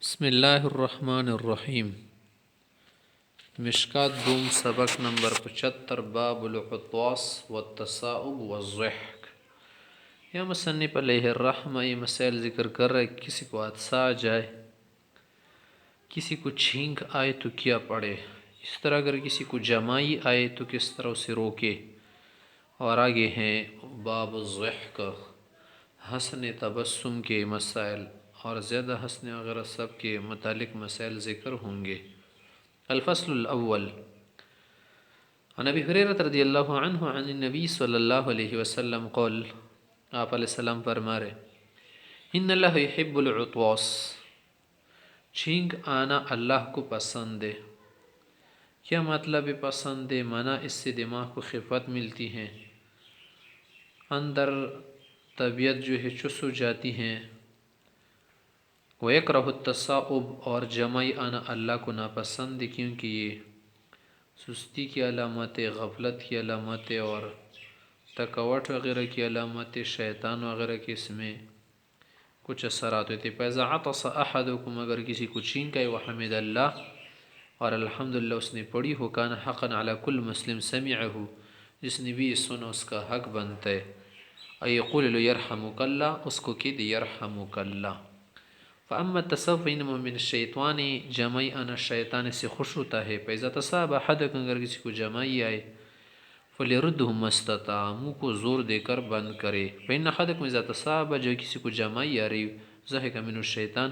بسم اللہ الرحمن الرحیم۔ مشکات دوم سبق نمبر 75 باب العطواس والتصاؤب والضحك۔ یا مصنف علیہ الرحمہ یہ مسائل ذکر کر رہے کسی کو عطسہ آ جائے، کسی کو چھینک آئے تو کیا پڑھے، اس طرح اگر کسی کو جمائی آئے تو کس طرح اسے روکے، اور آگے ہیں باب الضحک حسن تبسم کے مسائل، اور زیادہ ہنسنے وغیرہ سب کے متعلق مسائل ذکر ہوں گے۔ الفصل الاول عن ابی ہریرہ رضی اللہ عنہ عن النبی صلی اللہ علیہ وسلم قال، آپ علیہ السلام فرما رہے ان اللہ یحب العطواس، چھینک آنا اللہ کو پسند ہے۔ کیا مطلب ہے پسند ہے؟ معنی اس سے دماغ کو خفت ملتی ہے، اندر طبیعت جو ہے چس ہو جاتی ہیں۔ وَيَكْرَهُ التَّصَاؤُب، اور جمائی آنا اللہ کو ناپسند ہے، کیونکہ یہ سستی کی علامت ہے، غفلت کی علامت ہے، اور تھکاوٹ وغیرہ کی علامت ہے، شیطان وغیرہ کے اس میں کچھ اثرات ہوتے۔ فَإِذَا عَطَسَ أَحَدُكُمْ، اگر کسی کو چھینک آئے، وَحَمِدَ اللہ، اور الحمدللہ اس نے پڑھی ہو، کان حقا علی کل مسلم سمعہ، جس نے بھی سنا اس کا حق بنتا ہے، ای یقول له یرحمک اللہ، اس کو کہہ دے یرحمک اللہ۔ فاما التصاؤب فانما من الشیطان، جمائی آنا شیطان سے خوش ہوتا ہے۔ فاذا تصاب احدکم، اگر کسی کو جمائی آئے، فلیردہ ما استطاع، منہ کو زور دے کر بند کرے۔ فان احدکم اذا تصاب، جو کسی کو جمائی آ رہی، ضحک من الشیطان،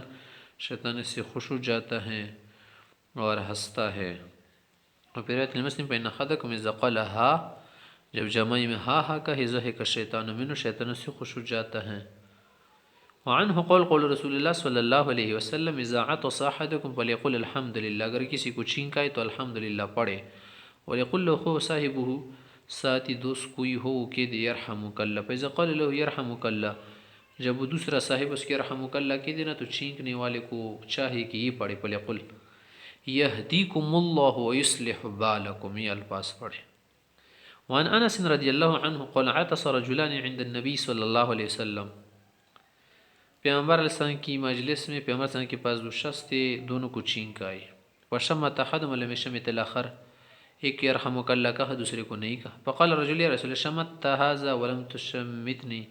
شیطان سے خوش ہو جاتا ہے اور ہنستا ہے۔ اور پھر روایت مسلم فان احدکم اذا قال ہا، جب جمائی میں ہا ہا کہے، ضحک الشیطان منہ، شیطان سے خوش ہو جاتا ہے۔ وعنہ قول قول رسول اللہ صلی اللہ علیہ وسلم اذا عطس احدکم فلیقل الحمدللہ، اگر کسی کو چھینک آئے تو الحمدللہ پڑھے۔ ولیقل له صاحبہ، ساتھی دوست کوئی ہو کہ دے یرحمک اللہ۔ فاذا قال له یرحمک اللہ، جب وہ دوسرا صاحب اس کے یرحمک اللہ کہہ دینا تو چھینکنے والے کو چاہے کہ یہ پڑھے، فلیقل یہدیکم اللہ ویصلح بالکم، یہ الفاظ پڑھے۔ وعن انس رضی اللہ عنہ قال عطس رجلان عند النبی صلی اللہ علیہ وسلم، پیغمبر علیہ السلام کی مجلس میں پیغمبر علیہ السلام کے پاس دو شخص تھے، دونوں کو چھینک آئی۔ وشمت احدہما لم یشمت الاخر، ایک یرحمک اللہ کہا، دوسرے کو نہیں کہا۔ فقال الرجل یا رسول اللہ شمت هذا ولم تشمتنی،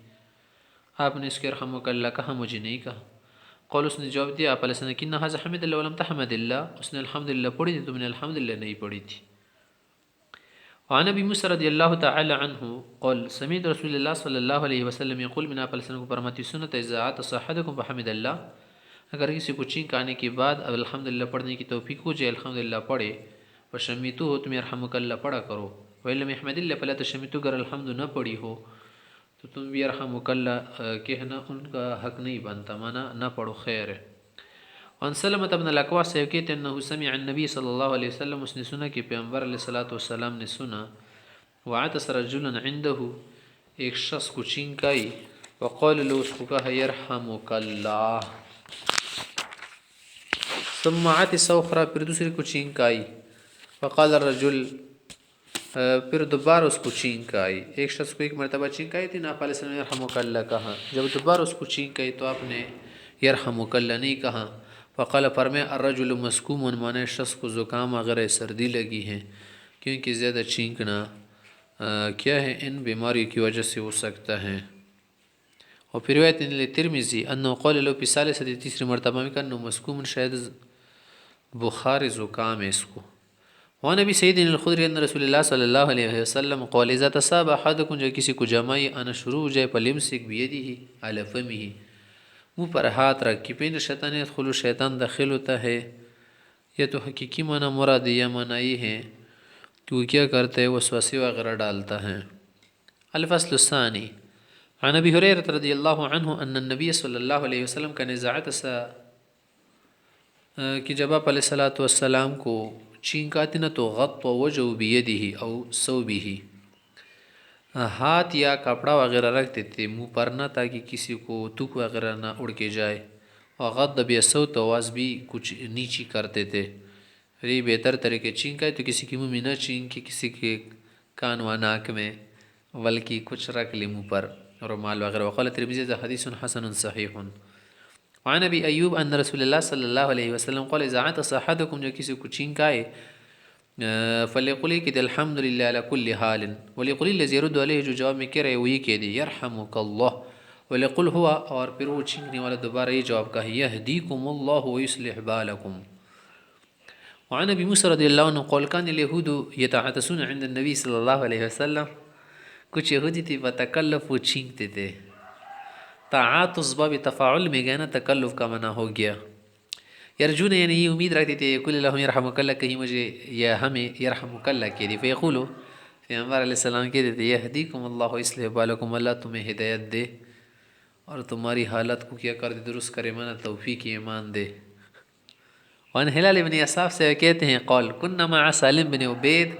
آپ نے اس کے یرحمک اللہ کہا، مجھے نہیں کہا۔ قال، اس نے جواب دیا آپ علیہ السلام کہ هذا حمد اللہ ولم تحمد اللہ، اس نے الحمدللہ پڑھی تھی، تم نے الحمدللہ نہیں پڑھی تھی۔ وعن ابی موسیٰ رضی اللہ تعالی عنہ قال سمعت رسول اللہ صلی اللہ علیہ وسلم یقول، میں آپ علیہ السلام کو فرماتی سنت اذا عطس احدکم فحمد اللہ، اگر کسی کو چھینک آنے کے بعد اب الحمدللہ پڑھنے کی توفیق ہو جائے، الحمدللہ پڑھے، فشمیتوہ، تم یرحمک اللہ پڑھا کرو، وَإِن لَمْ يَحْمَدِ اللَّهَ فَلَا تَشْمِتُوا، اگر الحمد نہ پڑھی ہو تو تم بھی یرحمک اللہ کہنا ان کا حق نہیں بنتا، معنی نہ پڑھو خیر ہے۔ وعن سلمۃ بن الاکوع سے کہتے ہیں انہ سمع النبی صلی اللہ علیہ وسلم، اس نے سنا کہ پیغمبر علیہ الصلوۃ والسلام نے سنا، وعطس رجل عنده، ایک شخص کو چھینک آئی، وقال له، اس کو کہا یرحمک اللہ، ثم عطس اخرى، پھر دوسرے کو چھینک آئی، فقال الرجل، پھر دوبارہ اس کو چھینک آئی۔ ایک شخص کو ایک مرتبہ چھینک آئی تھی، آپ علیہ السلام نے یرحمک اللہ کہا، جب دوبارہ اس کو چھینک آئی تو آپ نے یرحمک اللہ نہیں کہا۔ فقال، فرمایا الرجل مسکوم، مانے شخص کو زکام وغیرہ سردی لگی ہے، کیونکہ زیادہ چھینکنا کیا ہے، ان بیماریوں کی وجہ سے ہو سکتا ہے۔ اور پھر روایت ترمذی انه قال له فی ثالثۃ، تیسری مرتبہ میں کہ مسکوم، شاید بخار زکام ہے اس کو۔ وعن ابی سعید الخدری ان رسول اللہ صلی اللہ علیہ وسلم قال اذا تصاب احدکم، جو کسی کو جمائی آنا شروع ہو جائے، فلیمسک بیدہ علی فمہ، منہ پر ہاتھ رکھ کے، پین شیطان یدخل، شیطان داخل ہوتا ہے، یا تو حقیقی معنی مراد یا معنی یہ ہے کہ وہ کیا کرتا ہے، وسوسے وغیرہ ڈالتا ہے۔ الفصل الثانی عن ابی ہریرہ رضی اللہ عنہ ان النبی صلی اللہ علیہ وسلم کا اذا عطس، کہ جب آپ علیہ الصلوۃ والسلام کو چھینک آتی نا تو غطى وجهه بیدہ او ثوبہ، ہاتھ یا کپڑا وغیرہ رکھتے تھے منہ پر نہ، تاکہ کسی کو تھوک وغیرہ نہ اڑ کے جائے، اور غض بصوت، آواز بھی کچھ نیچی کرتے تھے۔ یہ بہتر طریقے چھینک آئے تو کسی کے منہ میں نہ چھینکے، کسی کے کان و ناک میں، بلکہ کچھ رکھ لے منہ پر، رومال وغیرہ۔ وقال ترمذی حدیث حسن صحیح۔ وعن ابی ایوب ان رسول اللہ صلی اللہ علیہ وسلم قال اذا عطس احدکم جو کسی کو چھینک آئے فلیقل کہ الحمد للہ علی کل حال ولیقل الذی يرد علیہ جو جواب میں کہہ رہے وہ یہ کہہ دے یرحمک اللہ ولیقل ہوا اور پھر وہ چھینکنے والا دوبارہ یہ جواب کہا یہدیکم اللہ ویصلح بالکم. وعن ابی موسیٰ رضی اللہ عنہ قال کان الیہود یتعطسون عند النبی صلی اللہ علیہ وسلم کچھ یہودی تھے بتکلف وہ چھینکتے تھے. تعاطس باب تفاعل میں گیا نا تکلف کا منع ہو گیا. یرجون یعنی یہ امید رکھتے تھے یقول اللہم یرحمک اللہ کہیں مجھے یا ہمیں یرحمک اللہ کہہ دی فیقولو پیغمبر علیہ السلام کہتے تھے یہدیکم اللہ اصلح بالکم اللہ تمہیں ہدایت دے اور تمہاری حالت کو کیا کر دے درست کرے مانا توفیق ایمان دے. وان ہلال بن یساف سے کہتے ہیں قول کننا مع سالم بن عبید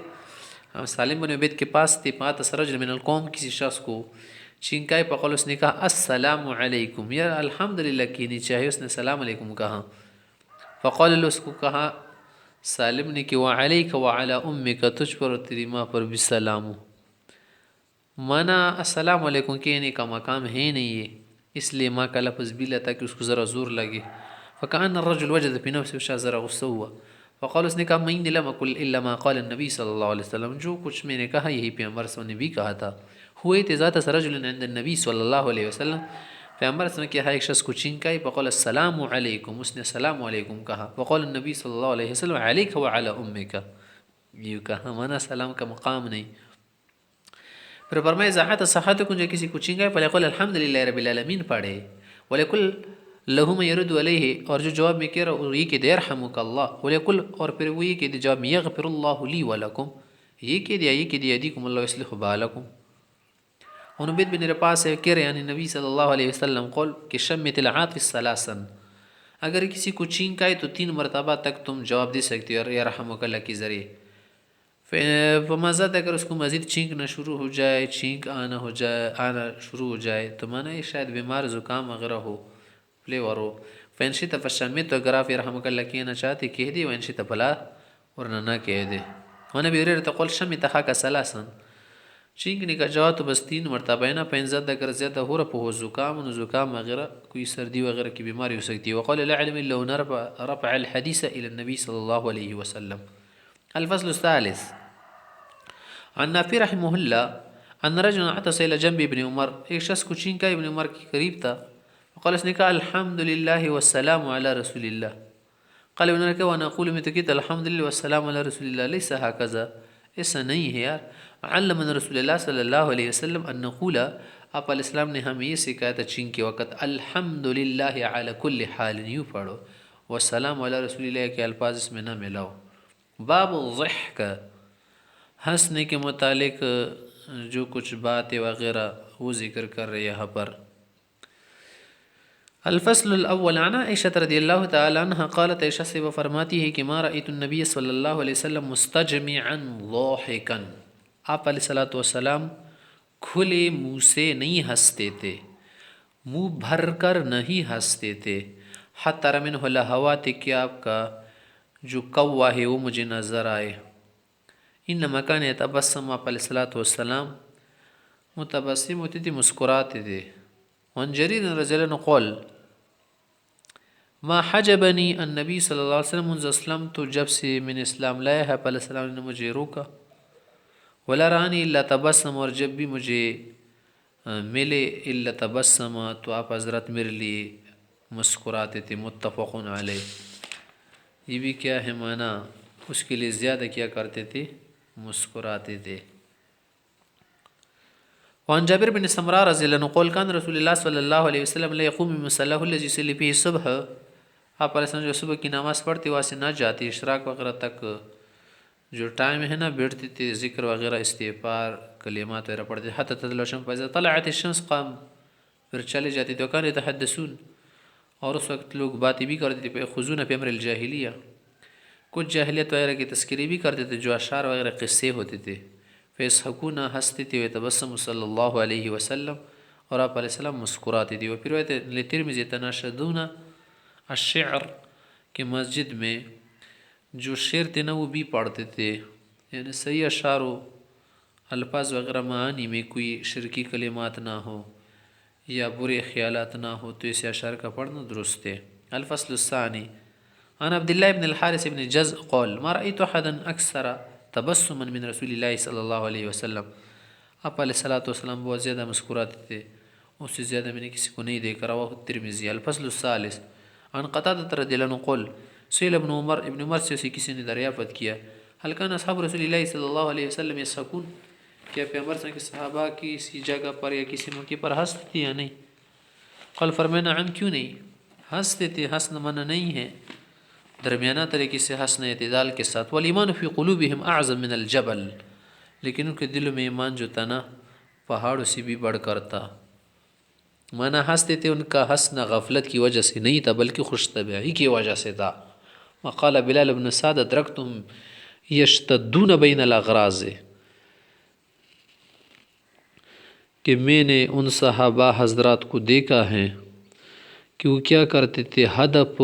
ہم سالم بن عبید کے پاس تھے فاتس رجل من القوم کسی شخص کو چھینکائے فقال اس نے کہا السلام علیکم یا الحمدللہ کہنی چاہیے اس نے السلام علیکم کہا. فقال اللہ اس کو کہا سالم نے کہ وعلیک وعلی امک تجھ پر اور تیری ماں پر بھی سلام ہو. مانا السلام علیکم کہنے کا مقام ہے نہیں ہے اس لیے ماں کا لفظ بھی لتا کہ اس کو ذرا زور لگے. فکان الرجل وجد فی نفسه شاہ ذرا غصہ ہوا. فقال اس نے کہا میں لم اقل الا ما قال النبی صلی اللہ علیہ وسلم جو کچھ میں نے کہا یہی پیغمبر صلی اللہ علیہ وسلم نے بھی کہا تھا. ہوئے تھے ذات رجل عند النبی صلی اللہ علیہ وسلم پیغمبر صلی اللہ علیہ وسلم کہا ایک شخص کو چھینکائی فقال السلام علیکم اس نے السلام علیکم کہا. فقال النبی صلی اللہ علیہ وسلم علیک وعلی امک یہ کہا مانا سلام کا مقام نہیں. پھر فرمائے زاحت صحتکم جو کسی کو چھینکائی فلیقل الحمدللہ رب العالمین پڑھے ولیکل لہم یرد علیہ اور جو جواب میں کہہ رہا وہ یہ کہ دے یرحمک اللہ ولیکل اور پھر وہ یہ کہ دے جواب میں یغفر اللہ لی ولکم یہ کہ دیا یہ کہ دیا یہدیکم اللہ یصلح بالکم. عنبید بن رپاس سے کہہ رہے یعنی نبی صلی اللہ علیہ وسلم قول کہ شمت العاطس ثلاثاً اگر کسی کو چھینک آئے تو 3 مرتبہ تک تم جواب دے سکتے ہو اور یرحمک اللہ کے ذریعے. فمازد اگر اس کو مزید چھینکنا شروع ہو جائے چھینک آنا شروع ہو جائے تو مانا یہ شاید بیمار زکام وغیرہ ہو فلیور ہو. فینشی تفشمت تو اگر آپ یرحمک اللہ کہنا چاہتے کہہ دے وینشی تفلا ورنہ نہ کہہ دے. ونبی ریرہ تقول شمت خاک ثلاثاً چھینکنے کا جواب تو بس 3 مرتبہ ہے نا پینزد اگر زیادہ ہو رہا ہو زکام وغیرہ کوئی سردی وغیرہ کی بیماری ہو سکتی ہے. وقال لا علم الا رفع الحدیث الى النبی صلی اللہ علیہ وسلم. الفصل الثالث عن نافع رحمہ اللہ ان رجل عطس الى جنب ابن عمر ایک شخص کو چھینکا ابن عمر کے قریب تھا. وقال اس نے کہا الحمدللہ والسلام علی رسول اللہ. قال ابن عمر کہ وانا اقول میں تو کہتا الحمدللہ والسلام علی رسول اللہ لیس ہکذا ایسا نہیں ہے یار. علمنا رسول اللہ صلی اللہ علیہ وسلم ان نقول آپ علیہ السلام نے ہمیں یہ سکھایا تھا چھینک کے وقت الحمدللہ علی کل حال یوں پڑھو والسلام علی رسول اللہ کے الفاظ اس میں نہ ملاؤ. باب الضحک ہنسنے کے متعلق جو کچھ باتیں وغیرہ وہ ذکر کر رہے یہاں پر. الفصل الاول عن عائشہ رضی اللہ تعالی عنہ قالت عائشہ سے وہ فرماتی ہے کہ ما رأیت النبی صلی اللہ علیہ وسلم مستجمعا ضاحکا آپ علیہ السلام کھلے منہ سے نہیں ہنستے تھے منہ بھر کر نہیں ہنستے تھے. حتی رمنہ لہوات کہ آپ کا جو کوا ہے وہ مجھے نظر آئے. انما کان یتبسم آپ علیہ السلام متبسم ہوتے تھے مسکراتے تھے. وعن جریر رضی اللہ عنہ قول ما حجبنی النبی صلی اللہ علیہ وسلم منذ اسلمت جب سے میں نے اسلام لایا ہے علیہ السلام نے مجھے روکا ولا رانی الا تبسم اور جب بھی مجھے ملے الا تبسم تو آپ حضرت میرے لیے مسکراتے تھے. متفق علیہ. یہ بھی کیا ہے معنی اس کے لیے زیادہ کیا کرتے تھے مسکراتے تھے. وعن جابر بن سمرا رضی اللہ عنہ قول کان رسول اللہ صلی اللہ علیہ وسلم لا يقوم من مصلاه الذي يصلي فيه الصبح آپ علیہ السلام جو صبح کی نماز پڑھتے وہاں سے نہ جاتی اشراق وغیرہ تک جو ٹائم ہے نا بیٹھتے تھے ذکر وغیرہ استغفار کلمات وغیرہ پڑھتے حتی تطلع الشمس فاذا طلعت الشمس قام پھر چلے جاتے تھے. وکان يتحدثون اور اس وقت لوگ باتیں بھی کرتے تھے خضون فی امر الجاہلیہ کچھ جاہلیت وغیرہ کی تذکری بھی کرتے تھے جو اشعار وغیرہ قصے ہوتے تھے. فیضحکون ہنستے تھے وتبسم صلی اللہ علیہ وسلم اور آپ علیہ السلام مسکراتے تھے. وفی روایت لترمذی یتناشدون الشعر کہ مسجد میں جو شعر تھے نا وہ بھی پڑھتے تھے یعنی صحیح اشعار و الفاظ وغیرہ معانی میں کوئی شرکی کلمات نہ ہو یا برے خیالات نہ ہو تو اس اشعار کا پڑھنا درست ہے۔ الفصل الثانی عن عبداللہ بن الحارث بن جز قول ما رأيت احدا اکثر تبسما من رسول اللہ صلی اللہ علیہ وسلم، آپ علیہ السلام بہت زیادہ مسکراتے تھے، اس سے زیادہ میں نے کسی کو نہیں دیکھا۔ رواہ الترمذی۔ الفصل الثالث عن قتادہ رضی اللہ عنہ قول سئل ابن عمر سے اسے کسی نے دریافت کیا هل كان اصحاب رسول اللہ صلی اللہ علیہ وسلم یضحکون، کیا پیغمبر صلی اللہ علیہ وسلم کے صحابہ کسی جگہ پر یا کسی موقع پر ہنستے تھے یا نہیں؟ قال فرمایا نعم، کیوں نہیں، ہنستے تھے، ہنسنا منع نہیں ہے، درمیانہ طریقے سے ہنسنا اعتدال کے ساتھ۔ والایمان فی قلوبہم اعظم من الجبل، لیکن ان کے دلوں میں ایمان جو تھا نا پہاڑوں سے بھی بڑھ کر تھا۔ مانا ہنستے تھے، ان کا ہنسنا غفلت کی وجہ سے نہیں تھا بلکہ خوش طبعی کی وجہ سے تھا۔ وقال بلال بن سعد ادرکتم یشتدون بین الاغراض، کہ میں نے ان صحابہ حضرات کو دیکھا ہے کہ وہ کیا کرتے تھے، ہدف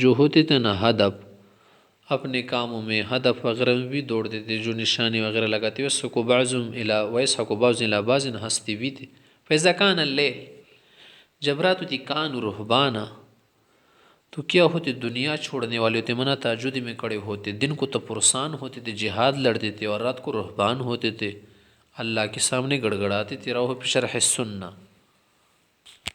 جو ہوتے تھے نا، ہدف اپنے کاموں میں، ہدف وغیرہ میں بھی دوڑتے تھے، جو نشانی وغیرہ لگاتے ویسحق بعضهم الی ویسحق بعضهم الی بعض، ہنستے بھی تھے۔ فاذا کان اللیل، جب رات ہوتی، کانوا رہبانا، تو کیا ہوتے، دنیا چھوڑنے والے ہوتے، منع تہجد میں کھڑے ہوتے، دن کو تو پرسان ہوتے تھے، جہاد لڑتے تھے، اور رات کو رہبان ہوتے تھے، اللہ کے سامنے گڑ گڑاتے تھے۔ رواہ فی شرح السنہ۔